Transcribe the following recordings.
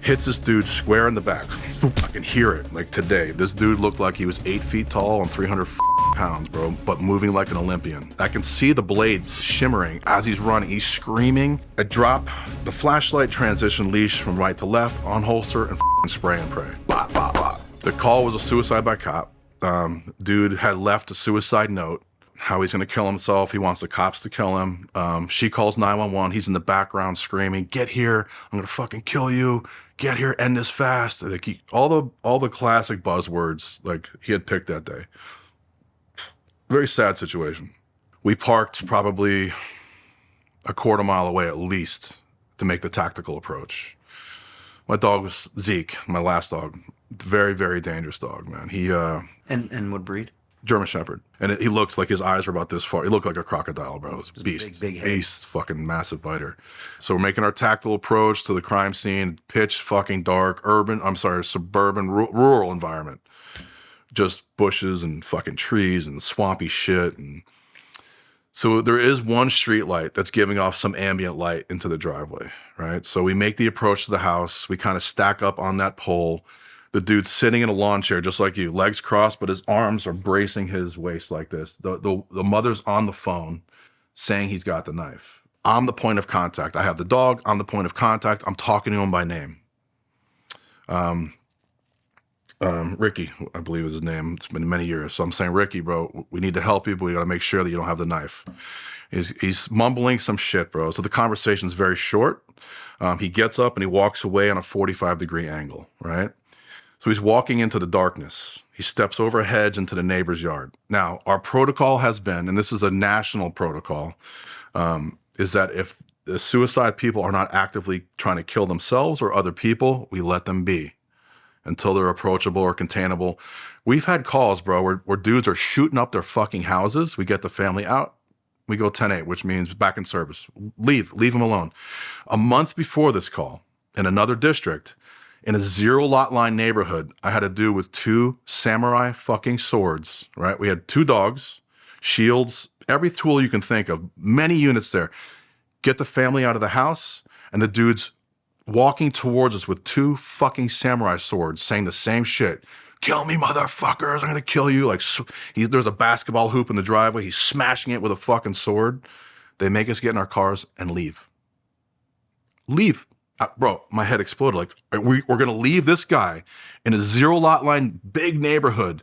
Hits this dude square in the back. I can hear it like today. This dude looked like he was 8 feet tall and 300 pounds, bro, but moving like an Olympian. I can see the blade shimmering as he's running. He's screaming. I drop the flashlight, transition leash from right to left, on holster, and spray and pray. Blah, blah, blah. The call was a suicide by cop. Dude had left a suicide note, how he's gonna kill himself. He wants the cops to kill him. She calls 911. He's in the background screaming, "Get here! I'm gonna fucking kill you! Get here! End this fast!" Like all the classic buzzwords like he had picked that day. Very sad situation. We parked probably a quarter mile away at least to make the tactical approach. My dog was Zeke, my last dog. Very, very dangerous dog, man. He And what breed? German Shepherd. And he looked like his eyes were about this far. He looked like a crocodile, bro. It was a beast. Big head. Beast, fucking massive biter. So we're making our tactical approach to the crime scene, pitch fucking dark, suburban, rural environment. Just bushes and fucking trees and swampy shit. And so there is one street light that's giving off some ambient light into the driveway, right? So we make the approach to the house. We kind of stack up on that pole. The dude's sitting in a lawn chair just like you, legs crossed, but his arms are bracing his waist like this. The mother's on the phone saying he's got the knife. I'm the point of contact. I have the dog. I'm the point of contact. I'm talking to him by name. Ricky, I believe is his name. It's been many years. So I'm saying, Ricky, bro, we need to help you, but we got to make sure that you don't have the knife. He's mumbling some shit, bro. So the conversation's very short. He gets up and he walks away on a 45-degree angle, right? So he's walking into the darkness. He steps over a hedge into the neighbor's yard. Now, our protocol has been, and this is a national protocol, is that if the suicide people are not actively trying to kill themselves or other people, we let them be until they're approachable or containable. We've had calls, bro, where dudes are shooting up their fucking houses. We get the family out. We go 10-8, which means back in service. Leave them alone. A month before this call, in another district, in a 0 lot line neighborhood, I had to do with 2 samurai fucking swords, right? We had 2 dogs, shields, every tool you can think of, many units there. Get the family out of the house, and the dude's walking towards us with 2 fucking samurai swords saying the same shit. "Kill me, motherfuckers, I'm gonna kill you." Like, there's a basketball hoop in the driveway. He's smashing it with a fucking sword. They make us get in our cars and leave. Leave. Bro, my head exploded. Like, we're going to leave this guy in a 0 lot line, big neighborhood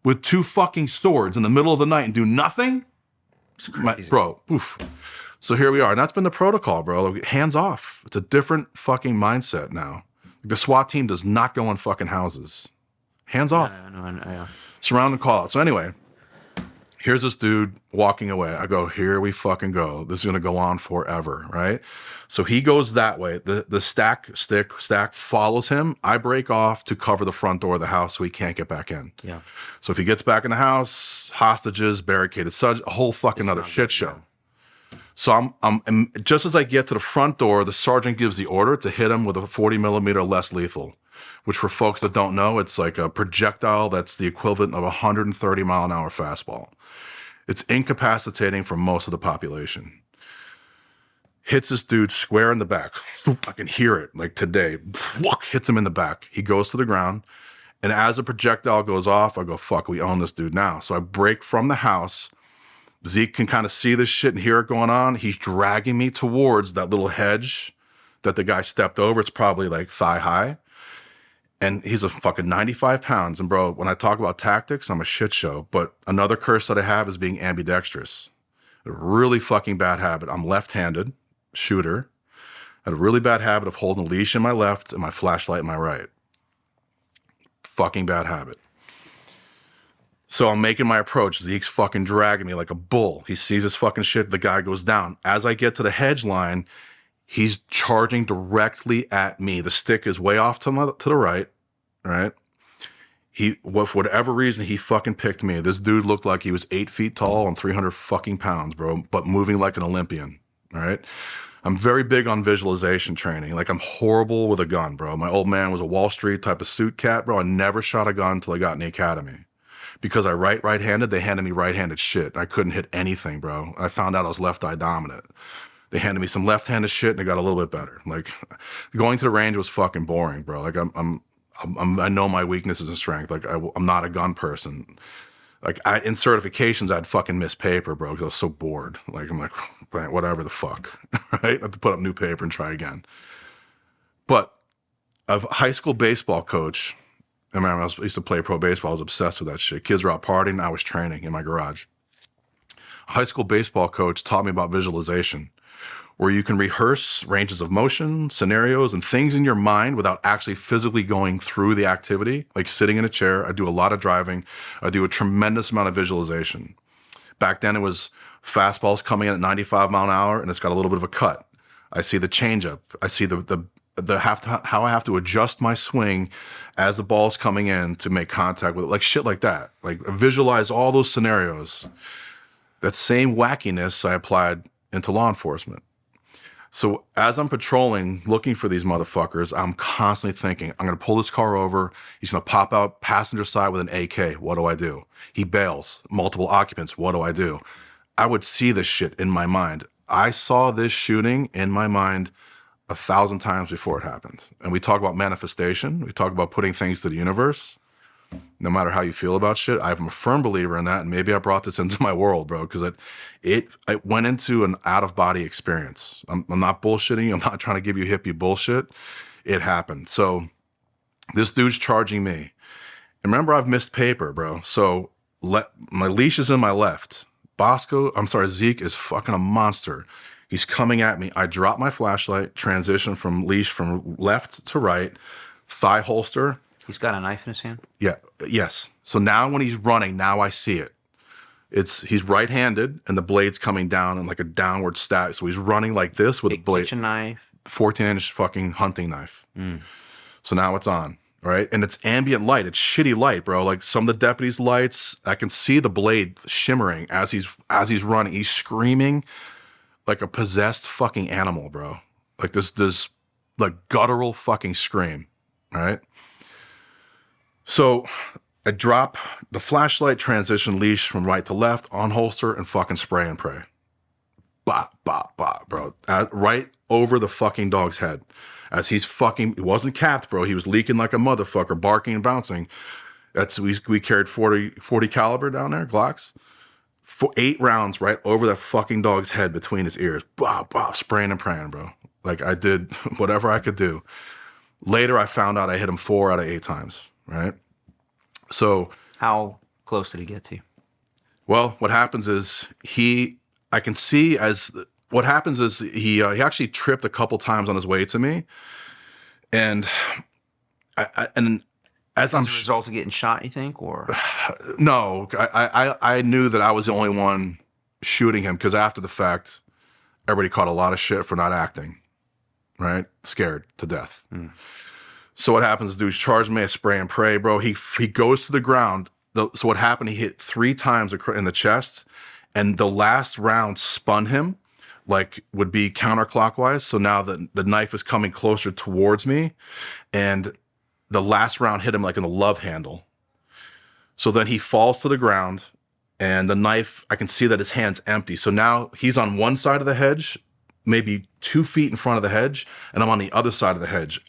with 2 fucking swords in the middle of the night and do nothing? It's crazy. Bro, oof. So here we are. And that's been the protocol, bro. Like, hands off. It's a different fucking mindset now. The SWAT team does not go in fucking houses. Hands off. I Surround and call out. So anyway, here's this dude walking away. I go, here we fucking go. This is going to go on forever, right? So he goes that way. The stack follows him. I break off to cover the front door of the house so he can't get back in. Yeah. So if he gets back in the house, hostages, barricaded, such a whole fucking other shit show. So I'm just as I get to the front door, the sergeant gives the order to hit him with a 40 millimeter less lethal, which for folks that don't know, it's like a projectile that's the equivalent of a 130 mile an hour fastball. It's incapacitating for most of the population. Hits this dude square in the back. I can hear it like today. Hits him in the back. He goes to the ground. And as the projectile goes off, I go, fuck, we own this dude now. So I break from the house. Zeke can kind of see this shit and hear it going on. He's dragging me towards that little hedge that the guy stepped over. It's probably like thigh high. And he's a fucking 95 pounds. And bro, when I talk about tactics, I'm a shit show. But another curse that I have is being ambidextrous. A really fucking bad habit. I'm left-handed, shooter. I had a really bad habit of holding a leash in my left and my flashlight in my right. Fucking bad habit. So I'm making my approach. Zeke's fucking dragging me like a bull. He sees this fucking shit. The guy goes down. As I get to the hedge line, he's charging directly at me. The stick is way off to the right, right? For whatever reason, he fucking picked me. This dude looked like he was 8 feet tall and 300 fucking pounds, bro, but moving like an Olympian, all right? I'm very big on visualization training. Like, I'm horrible with a gun, bro. My old man was a Wall Street type of suit cat, bro. I never shot a gun until I got in the academy. Because I write right-handed, they handed me right-handed shit. I couldn't hit anything, bro. I found out I was left eye dominant. They handed me some left-handed shit, and it got a little bit better. Like, going to the range was fucking boring, bro. Like, I know my weaknesses and strength. Like, I'm not a gun person. Like, in certifications, I'd fucking miss paper, bro, because I was so bored. Like, I'm like, whatever the fuck, right? I have to put up new paper and try again. But a high school baseball coach, I remember I used to play pro baseball. I was obsessed with that shit. Kids were out partying. I was training in my garage. A high school baseball coach taught me about visualization, where you can rehearse ranges of motion, scenarios, and things in your mind without actually physically going through the activity, like sitting in a chair. I do a lot of driving. I do a tremendous amount of visualization. Back then, it was fastballs coming in at 95 mile an hour, and it's got a little bit of a cut. I see the changeup. I see how I have to adjust my swing as the ball's coming in to make contact with it, like shit like that. Like, visualize all those scenarios. That same wackiness I applied into law enforcement. So as I'm patrolling, looking for these motherfuckers, I'm constantly thinking, I'm going to pull this car over. He's going to pop out passenger side with an AK. What do I do? He bails. Multiple occupants. What do I do? I would see this shit in my mind. I saw this shooting in my mind 1,000 times before it happened. And we talk about manifestation. We talk about putting things to the universe. No matter how you feel about shit, I'm a firm believer in that. And maybe I brought this into my world, bro, because it went into an out-of-body experience. I'm not bullshitting you. I'm not trying to give you hippie bullshit. It happened. So this dude's charging me. And remember, I've missed paper, bro. So my leash is in my left. Zeke is fucking a monster. He's coming at me. I drop my flashlight, transition from leash from left to right, thigh holster. He's got a knife in his hand? Yeah, yes. So now when he's running, now I see it. He's right-handed, and the blade's coming down in like a downward stab. So he's running like this with a blade. Kitchen knife? 14-inch fucking hunting knife. So now it's on, right? And it's ambient light. It's shitty light, bro. Like, some of the deputies' lights, I can see the blade shimmering as he's running. He's screaming like a possessed fucking animal, bro. Like this like guttural fucking scream, right? So I drop the flashlight, transition leash from right to left, on holster, and fucking spray and pray. Bop, bop, bop, bro. Right over the fucking dog's head. As he wasn't capped, bro. He was leaking like a motherfucker, barking and bouncing. We carried 40 caliber down there, Glocks. 8 rounds right over that fucking dog's head between his ears. Bop, bop, spraying and praying, bro. Like, I did whatever I could do. Later, I found out I hit him 4 out of 8 times. Right? So how close did he get to you? Well, what happens is he actually tripped a couple times on his way to me, and as a result of getting shot, you think, or no, I knew that I was the only one shooting him, because after the fact, everybody caught a lot of shit for not acting, right? Scared to death. So what happens, dude's charged me, I spray and pray, bro. He goes to the ground. So what happened, he hit 3 times in the chest, and the last round spun him, like would be counterclockwise. So now the knife is coming closer towards me, and the last round hit him like in the love handle. So then he falls to the ground, and the knife, I can see that his hand's empty. So now he's on one side of the hedge, maybe 2 feet in front of the hedge, and I'm on the other side of the hedge.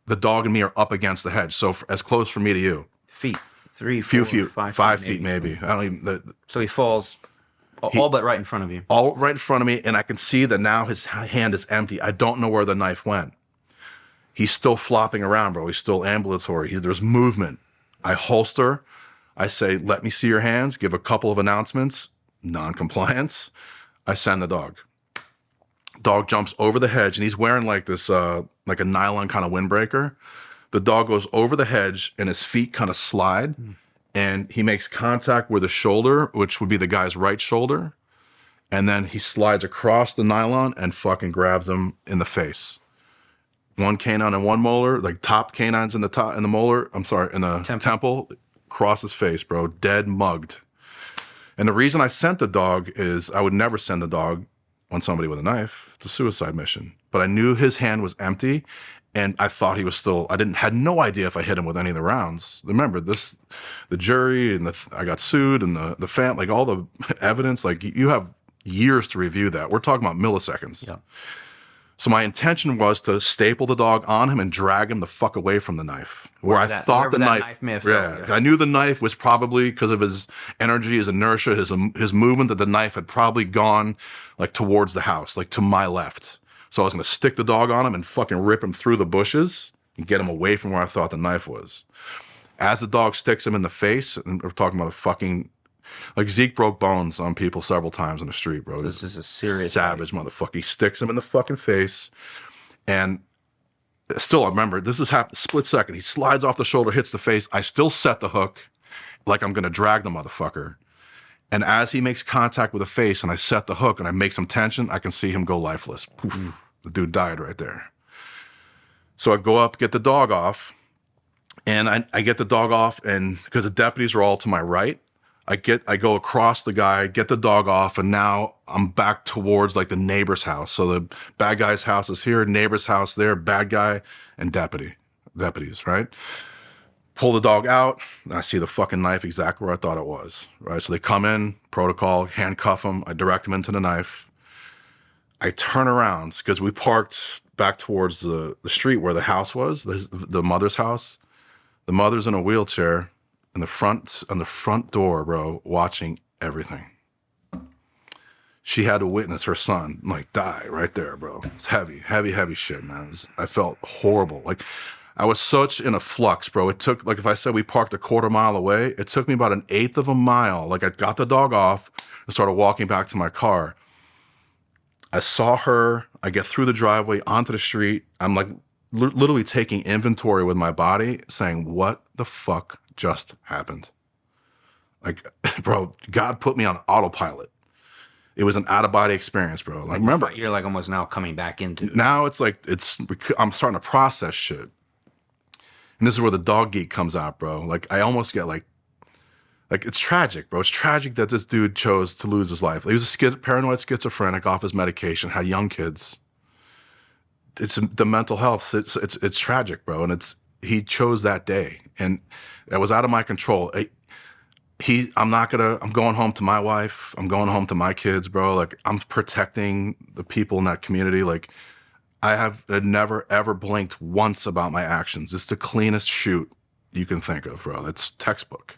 The dog and me are up against the hedge, so as close from me to you. Feet, 3, 4, few feet, 5 feet maybe. I don't even. So he falls, all but right in front of you. All right in front of me, and I can see that now his hand is empty. I don't know where the knife went. He's still flopping around, bro. He's still ambulatory. There's movement. I holster. I say, "Let me see your hands." Give a couple of announcements. Non-compliance. I send the dog. Dog jumps over the hedge, and he's wearing like this, like a nylon kind of windbreaker. The dog goes over the hedge, and his feet kind of slide, and he makes contact with the shoulder, which would be the guy's right shoulder, and then he slides across the nylon and fucking grabs him in the face. 1 canine and 1 molar, like top canines in the molar. I'm sorry, in the temple, across his face, bro, dead mugged. And the reason I sent the dog is I would never send a dog on somebody with a knife. It's a suicide mission. But I knew his hand was empty, and I thought he was still. Had no idea if I hit him with any of the rounds. Remember this, the jury and I got sued, and the fam, like all the evidence. Like you have years to review that. We're talking about milliseconds. Yeah. So my intention was to staple the dog on him and drag him the fuck away from the knife. Wherever the knife may have fell, I knew the knife was probably, because of his energy, his inertia, his movement, that the knife had probably gone like towards the house, like to my left. So I was gonna stick the dog on him and fucking rip him through the bushes and get him away from where I thought the knife was. As the dog sticks him in the face, and we're talking about a fucking, like Zeke broke bones on people several times in the street, bro. This is a serious savage motherfucker. He sticks him in the fucking face, and still I remember this is happened split second. He slides off the shoulder, hits the face. I still set the hook like I'm gonna drag the motherfucker. And as he makes contact with the face and I set the hook and I make some tension, I can see him go lifeless. Poof. The dude died right there. So I go up, get the dog off, and I get the dog off, and because the deputies are all to my right, I go across the guy, get the dog off, and now I'm back towards like the neighbor's house. So the bad guy's house is here, neighbor's house there, bad guy and deputies, right? Pull the dog out, and I see the fucking knife exactly where I thought it was, right? So they come in, protocol, handcuff him, I direct him into the knife. I turn around, because we parked back towards the street where the house was, the mother's house. The mother's in a wheelchair on the front door, bro, watching everything. She had to witness her son like die right there, bro. It's heavy shit, man. I felt horrible. Like I was such in a flux, bro. It took, like if I said we parked a quarter mile away, it took me about an eighth of a mile. Like I got the dog off and started walking back to my car. I saw her, I get through the driveway onto the street. I'm like literally taking inventory with my body, saying, what the fuck just happened? Like, bro, God put me on autopilot. It was an out-of-body experience, bro. Like, remember, you're like almost now coming back into it. Now it's like, I'm starting to process shit. And this is where the dog geek comes out, bro. Like, I almost get like it's tragic, bro. It's tragic that this dude chose to lose his life. He was a paranoid schizophrenic off his medication, had young kids. It's the mental health. It's tragic, bro. And he chose that day, and that was out of my control. I'm going home to my wife. I'm going home to my kids, bro. Like I'm protecting the people in that community. Like I never ever blinked once about my actions. It's the cleanest shoot you can think of, bro. It's textbook.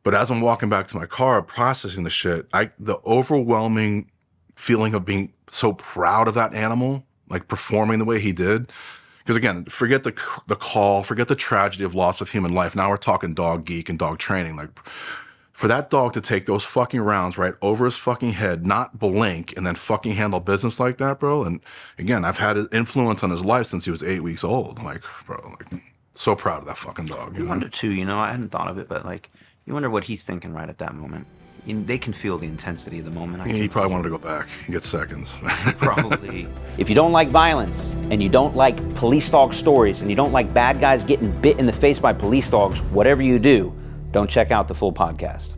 But as I'm walking back to my car, processing the shit, the overwhelming feeling of being so proud of that animal, like performing the way he did. Because again, forget the call, forget the tragedy of loss of human life. Now we're talking dog geek and dog training. Like for that dog to take those fucking rounds right over his fucking head, not blink, and then fucking handle business like that, bro. And again, I've had an influence on his life since he was 8 weeks old. Like, bro, like so proud of that fucking dog. I wonder too, I hadn't thought of it, but like, you wonder what he's thinking right at that moment. They can feel the intensity of the moment. He probably wanted to go back and get seconds. Probably. If you don't like violence, and you don't like police dog stories, and you don't like bad guys getting bit in the face by police dogs, whatever you do, don't check out the full podcast.